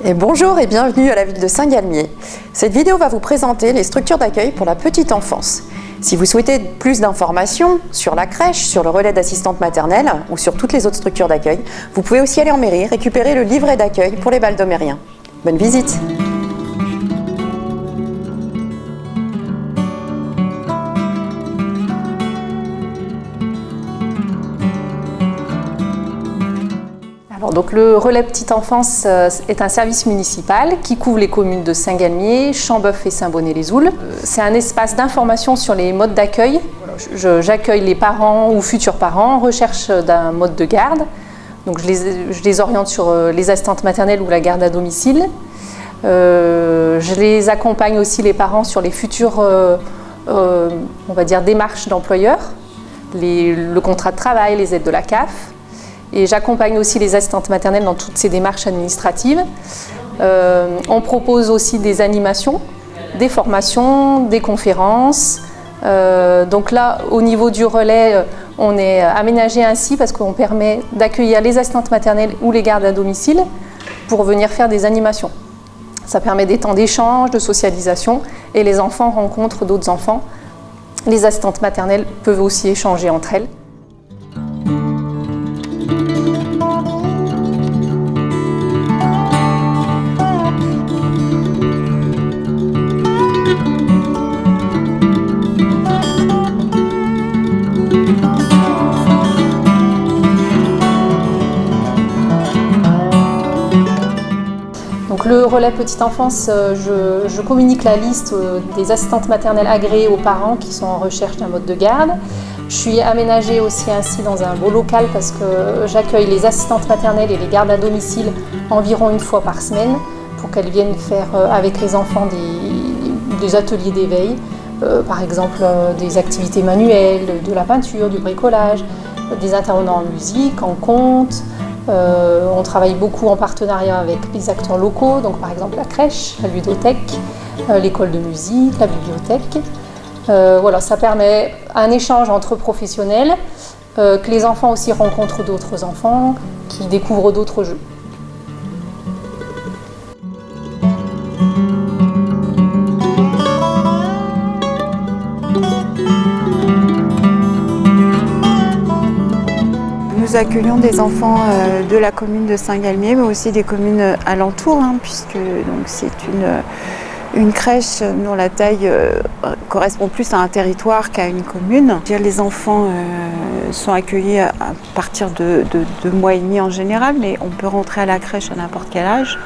Et bonjour et bienvenue à la ville de Saint-Galmier. Cette vidéo va vous présenter les structures d'accueil pour la petite enfance. Si vous souhaitez plus d'informations sur la crèche, sur le relais d'assistante maternelle ou sur toutes les autres structures d'accueil, vous pouvez aussi aller en mairie récupérer le livret d'accueil pour les Val-de-Mériens. Bonne visite! Donc le relais petite enfance est un service municipal qui couvre les communes de Saint-Galmier, Chambeuf et Saint-Bonnet-les-Oules. C'est un espace d'information sur les modes d'accueil. J'accueille les parents ou futurs parents en recherche d'un mode de garde. Donc je les oriente sur les assistantes maternelles ou la garde à domicile. Je les accompagne aussi les parents sur les futures on va dire démarches d'employeurs, le contrat de travail, les aides de la CAF. Et j'accompagne aussi les assistantes maternelles dans toutes ces démarches administratives. On propose aussi des animations, des formations, des conférences. Donc là, au niveau du relais, on est aménagé ainsi parce qu'on permet d'accueillir les assistantes maternelles ou les gardes à domicile pour venir faire des animations. Ça permet des temps d'échange, de socialisation et les enfants rencontrent d'autres enfants. Les assistantes maternelles peuvent aussi échanger entre elles. Donc le relais petite enfance, je communique la liste des assistantes maternelles agréées aux parents qui sont en recherche d'un mode de garde. Je suis aménagée aussi ainsi dans un beau local parce que j'accueille les assistantes maternelles et les gardes à domicile environ une fois par semaine pour qu'elles viennent faire avec les enfants des ateliers d'éveil, par exemple des activités manuelles, de la peinture, du bricolage, des intervenants en musique, en conte. On travaille beaucoup en partenariat avec les acteurs locaux, donc par exemple la crèche, la ludothèque, l'école de musique, la bibliothèque. Voilà, ça permet un échange entre professionnels, que les enfants aussi rencontrent d'autres enfants, qui découvrent d'autres jeux. Nous accueillons des enfants de la commune de Saint-Galmier, mais aussi des communes alentours, puisque c'est une crèche dont la taille correspond plus à un territoire qu'à une commune. Les enfants sont accueillis à partir de 2 mois et demi en général, mais on peut rentrer à la crèche à n'importe quel âge.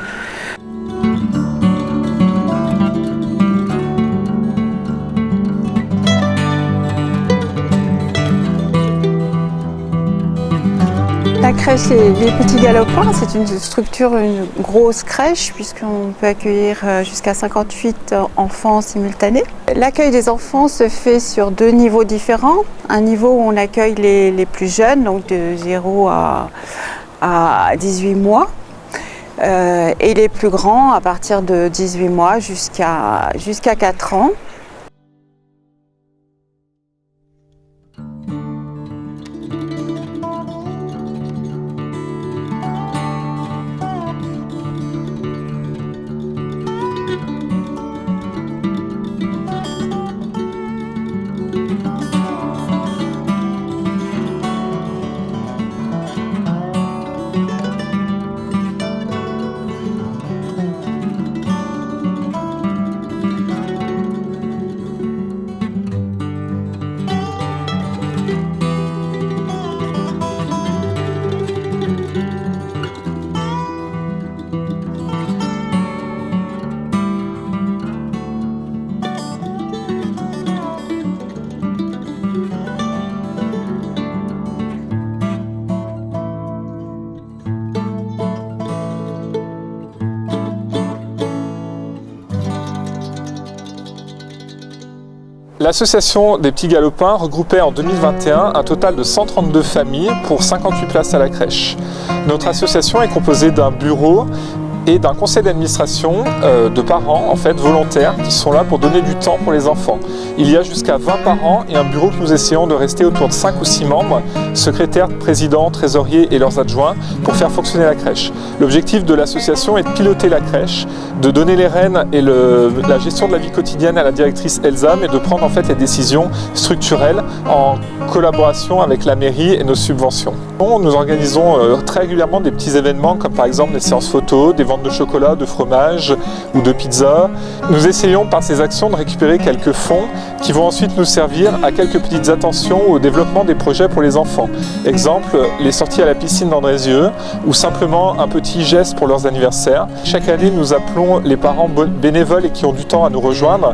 La crèche Les Petits Galopins, c'est une structure, une grosse crèche puisqu'on peut accueillir jusqu'à 58 enfants simultanés. L'accueil des enfants se fait sur 2 niveaux différents. Un niveau où on accueille les plus jeunes, donc de 0 à 18 mois. Et les plus grands à partir de 18 mois jusqu'à 4 ans. L'association des Petits Galopins regroupait en 2021 un total de 132 familles pour 58 places à la crèche. Notre association est composée d'un bureau et d'un conseil d'administration de parents en fait volontaires qui sont là pour donner du temps pour les enfants. Il y a jusqu'à 20 parents et un bureau que nous essayons de rester autour de 5 ou 6 membres, secrétaires, présidents, trésoriers et leurs adjoints pour faire fonctionner la crèche. L'objectif de l'association est de piloter la crèche, de donner les rênes et la gestion de la vie quotidienne à la directrice Elsa, mais de prendre en fait les décisions structurelles en collaboration avec la mairie et nos subventions. Nous organisons très régulièrement des petits événements comme par exemple des séances photos, des ventes de chocolat, de fromage ou de pizza. Nous essayons par ces actions de récupérer quelques fonds qui vont ensuite nous servir à quelques petites attentions au développement des projets pour les enfants. Exemple, les sorties à la piscine d'Andrézieux ou simplement un petit geste pour leurs anniversaires. Chaque année, nous appelons les parents bénévoles et qui ont du temps à nous rejoindre